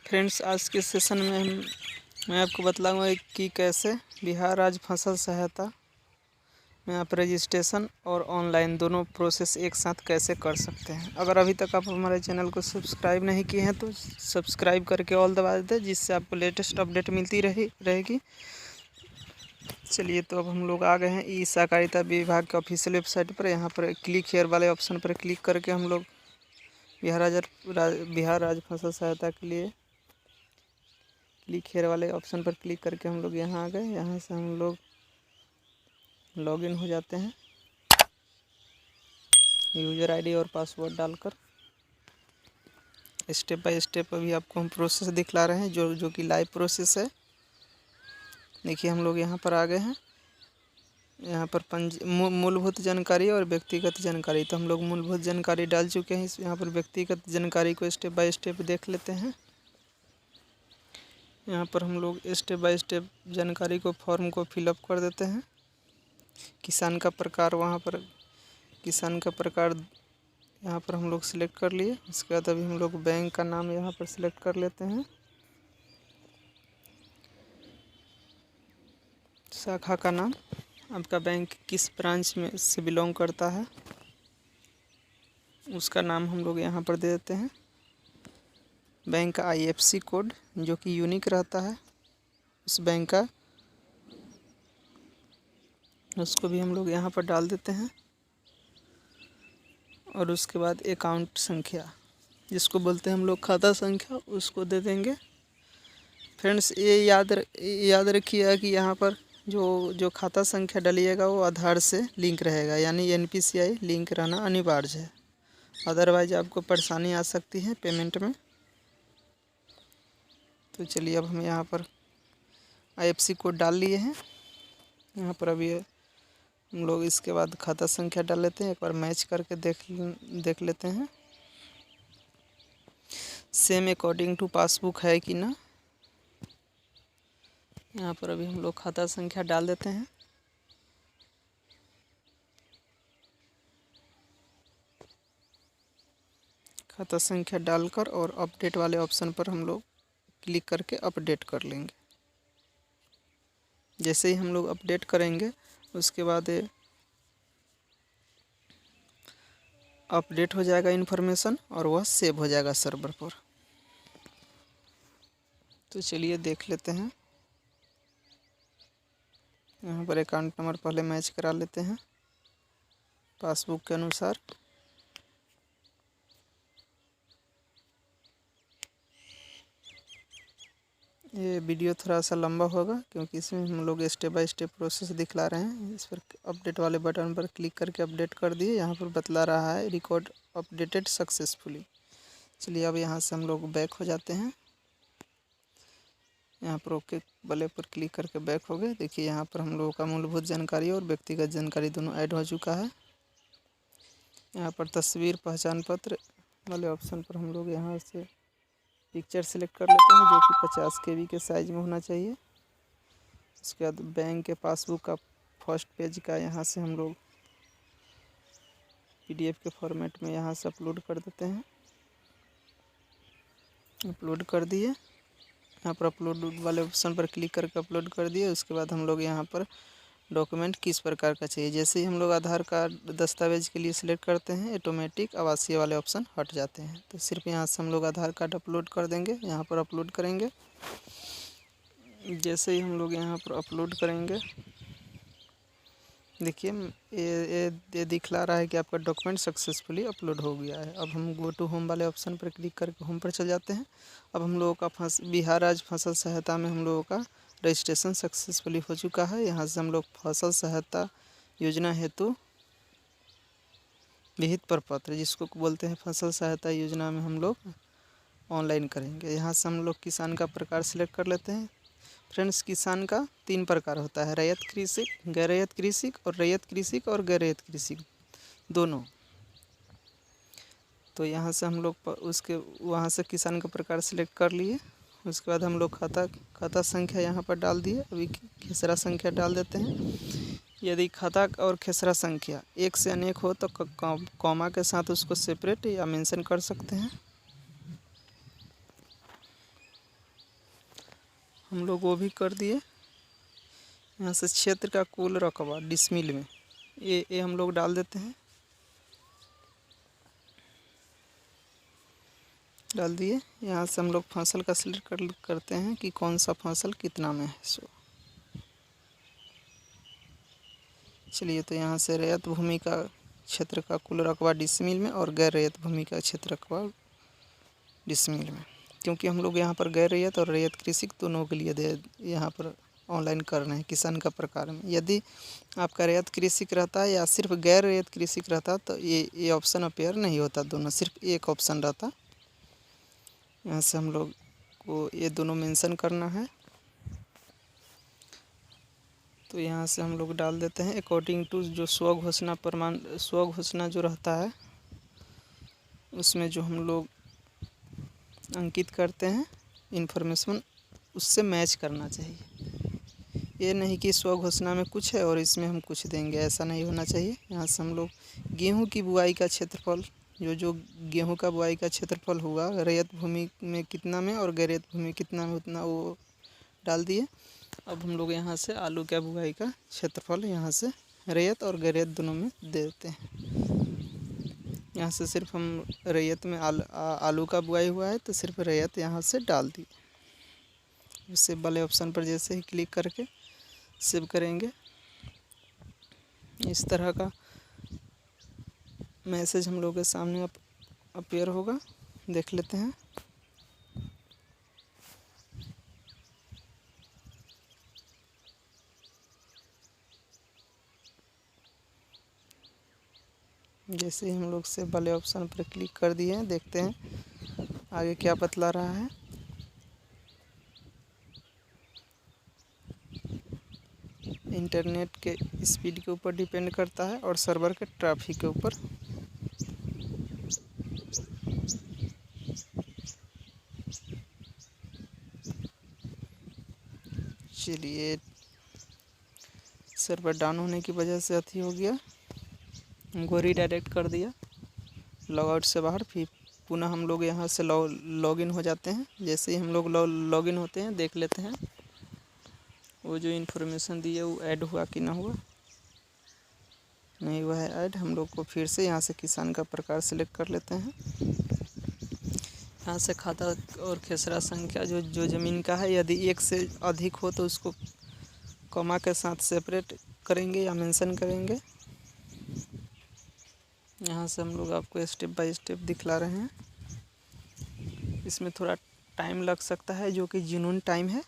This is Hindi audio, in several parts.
फ्रेंड्स, आज के सेशन में मैं आपको बतलाऊंगा कि कैसे बिहार राज्य फसल सहायता में आप रजिस्ट्रेशन और ऑनलाइन दोनों प्रोसेस एक साथ कैसे कर सकते हैं। अगर अभी तक आप हमारे चैनल को सब्सक्राइब नहीं किए हैं तो सब्सक्राइब करके ऑल दबा दें, जिससे आपको लेटेस्ट अपडेट मिलती रहेगी। चलिए, तो अब हम लोग आ गए हैं ई सहकारिता विभाग के ऑफिशियल वेबसाइट पर। यहाँ पर क्लिक हेयर वाले ऑप्शन पर क्लिक करके हम लोग बिहार राज्य फसल सहायता के लिए क्लिक हेयर वाले ऑप्शन पर क्लिक करके हम लोग यहाँ आ गए। यहाँ से हम लोग लॉगिन हो जाते हैं यूज़र आईडी और पासवर्ड डालकर। स्टेप बाय स्टेप अभी आपको हम प्रोसेस दिखला रहे हैं जो कि लाइव प्रोसेस है। देखिए, हम लोग यहाँ पर आ गए हैं। यहाँ पर मूलभूत जानकारी और व्यक्तिगत जानकारी, तो हम लोग मूलभूत जानकारी डाल चुके हैं। यहाँ पर व्यक्तिगत जानकारी को स्टेप बाय स्टेप देख लेते हैं। यहाँ पर हम लोग स्टेप बाय स्टेप जानकारी को फॉर्म को फिलअप कर देते हैं। किसान का प्रकार, वहाँ पर किसान का प्रकार यहाँ पर हम लोग सिलेक्ट कर लिए। इसके बाद अभी हम लोग बैंक का नाम यहाँ पर सिलेक्ट कर लेते हैं। शाखा का नाम, आपका बैंक किस ब्रांच में से बिलोंग करता है उसका नाम हम लोग यहाँ पर दे देते हैं। बैंक का IFSC कोड जो कि यूनिक रहता है उस बैंक का, उसको भी हम लोग यहाँ पर डाल देते हैं। और उसके बाद अकाउंट संख्या, जिसको बोलते हैं हम लोग खाता संख्या, उसको दे देंगे। फ्रेंड्स, ये याद रखिएगा कि यहाँ पर जो खाता संख्या डालिएगा वो आधार से लिंक रहेगा, यानी NPCI लिंक रहना अनिवार्य है। अदरवाइज आपको परेशानी आ सकती है पेमेंट में। तो चलिए, अब हम यहाँ पर IFSC कोड डाल लिए हैं। यहाँ पर अभी हम लोग इसके बाद खाता संख्या डाल लेते हैं। एक बार मैच करके देख लेते हैं सेम अकॉर्डिंग टू पासबुक है कि ना। यहाँ पर अभी हम लोग खाता संख्या डाल देते हैं। खाता संख्या डालकर और अपडेट वाले ऑप्शन पर हम लोग क्लिक करके अपडेट कर लेंगे। जैसे ही हम लोग अपडेट करेंगे उसके बाद अपडेट हो जाएगा इन्फॉर्मेशन और वह सेव हो जाएगा सर्वर पर। तो चलिए देख लेते हैं। यहाँ पर अकाउंट नंबर पहले मैच करा लेते हैं पासबुक के अनुसार। ये वीडियो थोड़ा सा लंबा होगा क्योंकि इसमें हम लोग स्टेप बाय स्टेप प्रोसेस दिखला रहे हैं। इस पर अपडेट वाले बटन पर क्लिक करके अपडेट कर दिए। यहाँ पर बतला रहा है रिकॉर्ड अपडेटेड सक्सेसफुली। चलिए, अब यहाँ से हम लोग बैक हो जाते हैं। यहाँ पर ओके वाले पर क्लिक करके बैक हो गए। देखिए, यहाँ पर हम लोगों का मूलभूत जानकारी और व्यक्तिगत जानकारी दोनों ऐड हो चुका है। यहाँ पर तस्वीर पहचान पत्र वाले ऑप्शन पर हम लोग यहाँ से पिक्चर सेलेक्ट कर लेते हैं जो कि 50 KB के साइज़ में होना चाहिए। उसके बाद बैंक के पासबुक का फर्स्ट पेज का यहाँ से हम लोग PDF के फॉर्मेट में यहाँ से अपलोड कर देते हैं। अपलोड कर दिए। यहाँ पर अपलोड वाले ऑप्शन पर क्लिक करके अपलोड कर दिए। उसके बाद हम लोग यहाँ पर डॉक्यूमेंट किस प्रकार का चाहिए, जैसे ही हम लोग आधार कार्ड दस्तावेज के लिए सिलेक्ट करते हैं ऑटोमेटिक आवासीय वाले ऑप्शन हट जाते हैं। तो सिर्फ यहाँ से हम लोग आधार कार्ड अपलोड कर देंगे। यहाँ पर अपलोड करेंगे। जैसे ही हम लोग यहाँ पर अपलोड करेंगे, देखिए ये दिखला रहा है कि आपका डॉक्यूमेंट सक्सेसफुली अपलोड हो गया है। अब हम गो टू होम वाले ऑप्शन पर क्लिक करके होम पर चल जाते हैं। अब हम लोगों का बिहार राज्य फसल सहायता में हम लोगों का रजिस्ट्रेशन सक्सेसफुली हो चुका है। यहाँ से हम लोग फसल सहायता योजना हेतु विहित प्रपत्र, जिसको बोलते हैं फसल सहायता योजना में हम लोग ऑनलाइन करेंगे। यहाँ से हम लोग किसान का प्रकार सिलेक्ट कर लेते हैं। फ्रेंड्स, किसान का 3 प्रकार होता है, रैयत कृषिक, गैर रैयत कृषिक और रैयत कृषिक और गैर रैयत कृषिक दोनों। तो यहाँ से हम लोग वहाँ से किसान का प्रकार सिलेक्ट कर लिए। उसके बाद हम लोग खाता संख्या यहाँ पर डाल दिए। अभी खेसरा संख्या डाल देते हैं। यदि खाता और खेसरा संख्या एक से अनेक हो तो कॉमा के साथ उसको सेपरेट या मेंशन कर सकते हैं। हम लोग वो भी कर दिए। यहाँ से क्षेत्र का कुल रकबा डिसमिल में ये हम लोग डाल देते हैं, डाल दिए। यहाँ से हम लोग फसल का सिलेक्ट करते हैं कि कौन सा फसल कितना में है। चलिए, तो यहाँ से रैयत भूमि का क्षेत्र का कुल रकबा डिसमिल में और गैर रैयत भूमि का क्षेत्र रकबा डिसमिल में, क्योंकि हम लोग यहाँ पर गैर रैयत और रैयत कृषि दोनों के लिए यहाँ पर ऑनलाइन कर रहे हैं किसान का प्रकार में। यदि आपका रैयत कृषि रहता है या सिर्फ गैर रैयत कृषि रहता तो ये ऑप्शन अपेयर नहीं होता, दोनों सिर्फ एक ऑप्शन रहता। यहाँ से हम लोग को ये दोनों मेंशन करना है, तो यहाँ से हम लोग डाल देते हैं अकॉर्डिंग टू जो स्वघोषणा जो रहता है उसमें जो हम लोग अंकित करते हैं इन्फॉर्मेशन उससे मैच करना चाहिए। ये नहीं कि स्वघोषणा में कुछ है और इसमें हम कुछ देंगे, ऐसा नहीं होना चाहिए। यहाँ से हम लोग गेहूं की बुआई का क्षेत्रफल जो गेहूं का बुआई का क्षेत्रफल हुआ रैयत भूमि में कितना में और गैर रैयत भूमि कितना में उतना वो डाल दिए। अब हम लोग यहाँ से आलू का बुआई का क्षेत्रफल यहाँ से रैयत और गैर रैयत दोनों में दे देते हैं। यहाँ से सिर्फ हम रैयत में आलू का बुआई हुआ है तो सिर्फ रैयत यहाँ से डाल दी। सेव वाले ऑप्शन पर जैसे ही क्लिक करके सेव करेंगे इस तरह का मैसेज हम लोग के सामने अपीयर होगा, देख लेते हैं। जैसे ही हम लोग सेव वाले ऑप्शन पर क्लिक कर दिए हैं, देखते हैं आगे क्या बतला रहा है। इंटरनेट के स्पीड के ऊपर डिपेंड करता है और सर्वर के ट्रैफिक के ऊपर। चलिए, सर्वर डाउन होने की वजह से अथी हो गया, हमको रीडायरेक्ट कर दिया लॉग आउट से बाहर। फिर पुनः हम लोग यहाँ से लॉगिन हो जाते हैं। जैसे ही हम लोग लॉगिन होते हैं देख लेते हैं वो जो इन्फॉर्मेशन दी है वो ऐड हुआ कि ना हुआ। नहीं हुआ है ऐड। हम लोग को फिर से यहाँ से किसान का प्रकार सेलेक्ट कर लेते हैं। यहाँ से खाता और खेसरा संख्या जो ज़मीन का है यदि एक से अधिक हो तो उसको कॉमा के साथ सेपरेट करेंगे या मेंशन करेंगे। यहाँ से हम लोग आपको स्टेप बाय स्टेप दिखला रहे हैं। इसमें थोड़ा टाइम लग सकता है जो कि जेन्युइन टाइम है।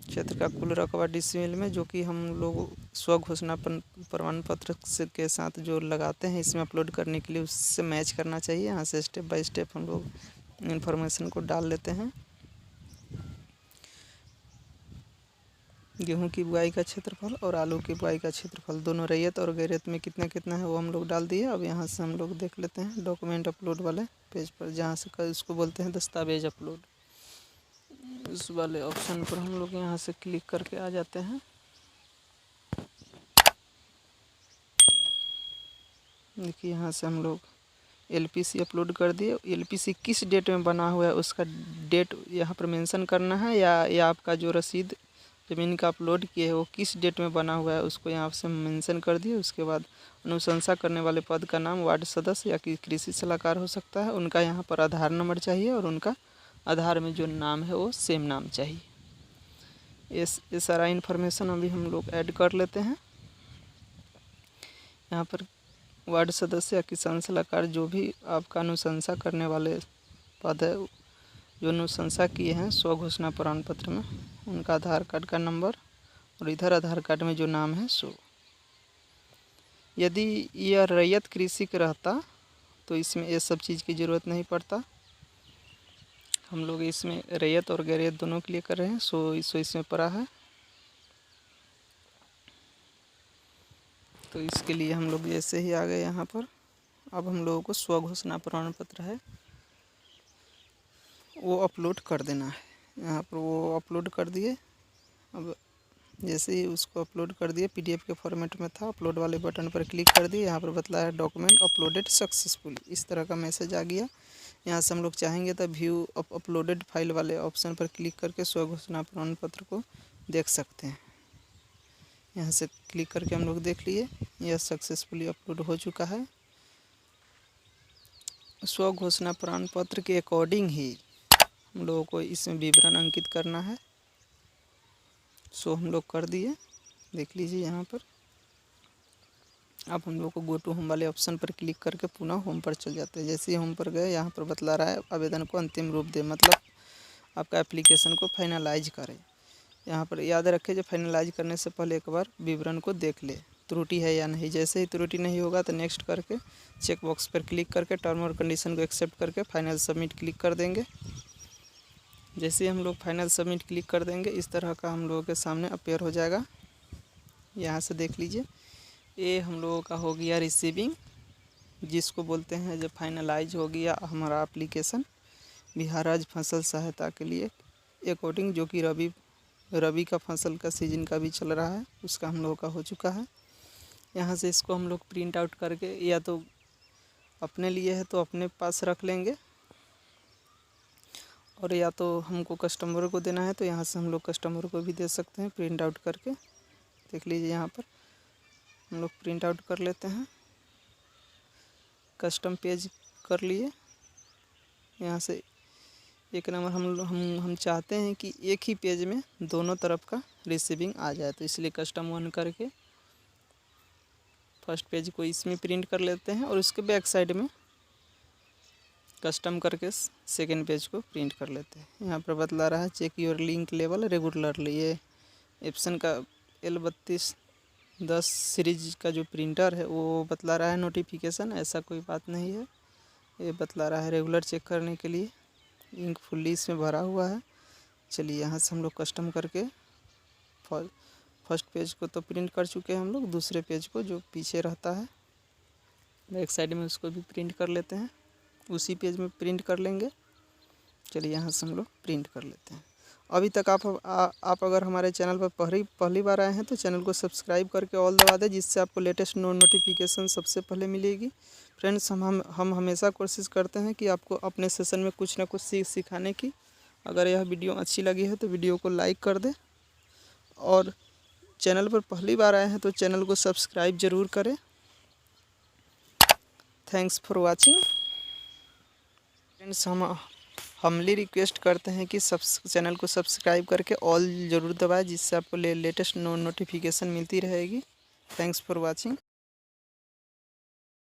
क्षेत्र का कुल रकबा डिसमिल में जो कि हम लोग स्वघोषणा प्रमाण पत्र से के साथ जो लगाते हैं इसमें अपलोड करने के लिए उससे मैच करना चाहिए। यहाँ से स्टेप बाय स्टेप हम लोग इन्फॉर्मेशन को डाल लेते हैं। गेहूं की बुआई का क्षेत्रफल और आलू की बुआई का क्षेत्रफल दोनों रैयत और गैर रैयत में कितना कितना है वो हम लोग डाल दिए। अब यहाँ से हम लोग देख लेते हैं डॉक्यूमेंट अपलोड वाले पेज पर, जहाँ से इसको बोलते हैं दस्तावेज अपलोड। इस वाले ऑप्शन पर हम लोग यहाँ से क्लिक करके आ जाते हैं। देखिए, यहाँ से हम लोग एलपीसी अपलोड कर दिए। एलपीसी किस डेट में बना हुआ है उसका डेट यहाँ पर मेंशन करना है, या आपका जो रसीद ज़मीन का अपलोड किए है वो किस डेट में बना हुआ है उसको यहाँ से मेंशन कर दिए। उसके बाद अनुशंसा करने वाले पद का नाम वार्ड सदस्य या कि कृषि सलाहकार हो सकता है। उनका यहाँ पर आधार नंबर चाहिए और उनका आधार में जो नाम है वो सेम नाम चाहिए। ये सारा इन्फॉर्मेशन अभी हम लोग ऐड कर लेते हैं। यहाँ पर वार्ड सदस्य या किसान सलाहकार जो भी आपका अनुशंसा करने वाले पद है जो अनुशंसा किए हैं स्वघोषणा प्रमाण पत्र में, उनका आधार कार्ड का नंबर और इधर आधार कार्ड में जो नाम है सो। यदि यह रैयत कृषि रहता तो इसमें ये सब चीज़ की ज़रूरत नहीं पड़ता। हम लोग इसमें रैयत और गैर रैयत दोनों के लिए कर रहे हैं, सो इसमें पड़ा है। तो इसके लिए हम लोग जैसे ही आ गए यहाँ पर, अब हम लोगों को स्वघोषणा प्रमाण पत्र है वो अपलोड कर देना है। यहाँ पर वो अपलोड कर दिए। अब जैसे ही उसको अपलोड कर दिए पीडीएफ के फॉर्मेट में था, अपलोड वाले बटन पर क्लिक कर दिए। यहाँ पर बतलाया डॉक्यूमेंट अपलोडेड सक्सेसफुली, इस तरह का मैसेज आ गया। यहाँ से हम लोग चाहेंगे तो व्यू अपलोडेड फाइल वाले ऑप्शन पर क्लिक करके स्व घोषणा प्रमाण पत्र को देख सकते हैं। यहाँ से क्लिक करके हम लोग देख लिए, यह सक्सेसफुली अपलोड हो चुका है। स्व घोषणा प्रमाण पत्र के अकॉर्डिंग ही हम लोगों को इसमें विवरण अंकित करना है। सो हम लोग कर दिए, देख लीजिए यहाँ पर। अब हम लोग को गो टू होम वाले ऑप्शन पर क्लिक करके पुनः होम पर चल जाते हैं। जैसे ही होम पर गए, यहाँ पर बतला रहा है आवेदन को अंतिम रूप दे, मतलब आपका एप्लीकेशन को फाइनलाइज करें। यहाँ पर याद रखें, जो फाइनलाइज करने से पहले एक बार विवरण को देख ले, त्रुटि है या नहीं। जैसे ही त्रुटि नहीं होगा तो नेक्स्ट करके चेक बॉक्स पर क्लिक करके टर्म और कंडीशन को एक्सेप्ट करके फाइनल सबमिट क्लिक कर देंगे। जैसे ही हम लोग फाइनल सबमिट क्लिक कर देंगे, इस तरह का हम लोगों के सामने अपीयर हो जाएगा। यहाँ से देख लीजिए, ये हम लोगों का हो गया रिसीविंग, जिसको बोलते हैं जब फाइनलाइज हो गया हमारा एप्लीकेशन बिहार राज्य फसल सहायता के लिए अकॉर्डिंग, जो कि रबी का फसल का सीजन का भी चल रहा है, उसका हम लोगों का हो चुका है। यहाँ से इसको हम लोग प्रिंट आउट करके, या तो अपने लिए है तो अपने पास रख लेंगे, और या तो हमको कस्टमर को देना है तो यहाँ से हम लोग कस्टमर को भी दे सकते हैं प्रिंट आउट करके। देख लीजिए, यहाँ पर हम लोग प्रिंट आउट कर लेते हैं, कस्टम पेज कर लिए। यहाँ से एक नंबर हम चाहते हैं कि एक ही पेज में दोनों तरफ का रिसीविंग आ जाए, तो इसलिए कस्टम 1 करके फर्स्ट पेज को इसमें प्रिंट कर लेते हैं, और उसके बैक साइड में कस्टम करके सेकेंड पेज को प्रिंट कर लेते हैं। यहाँ पर बतला रहा है check your link level regularly. ये एप्सन का L3210 सीरीज का जो प्रिंटर है वो बतला रहा है नोटिफिकेशन, ऐसा कोई बात नहीं है। ये बतला रहा है रेगुलर चेक करने के लिए, इंक फुल्ली इसमें भरा हुआ है। चलिए, यहाँ से हम लोग कस्टम करके फर्स्ट पेज को तो प्रिंट कर चुके हैं हम लोग, दूसरे पेज को जो पीछे रहता है बैक साइड में उसको भी प्रिंट कर लेते हैं, उसी पेज में प्रिंट कर लेंगे। चलिए, यहाँ से हम लोग प्रिंट कर लेते हैं। अभी तक आप अगर हमारे चैनल पर पहली बार आए हैं तो चैनल को सब्सक्राइब करके ऑल दबा दें, जिससे आपको लेटेस्ट नोटिफिकेशन सबसे पहले मिलेगी। फ्रेंड्स, हम हमेशा कोशिश करते हैं कि आपको अपने सेशन में कुछ ना कुछ सिखाने की। अगर यह वीडियो अच्छी लगी है तो वीडियो को लाइक कर दें, और चैनल पर पहली बार आए हैं तो चैनल को सब्सक्राइब ज़रूर करें। Thanks for watching. फ्रेंड्स, हम हमली रिक्वेस्ट करते हैं कि चैनल को सब्सक्राइब करके ऑल ज़रूर दबाएं, जिससे आपको लेटेस्ट नोटिफिकेशन मिलती रहेगी। Thanks for watching.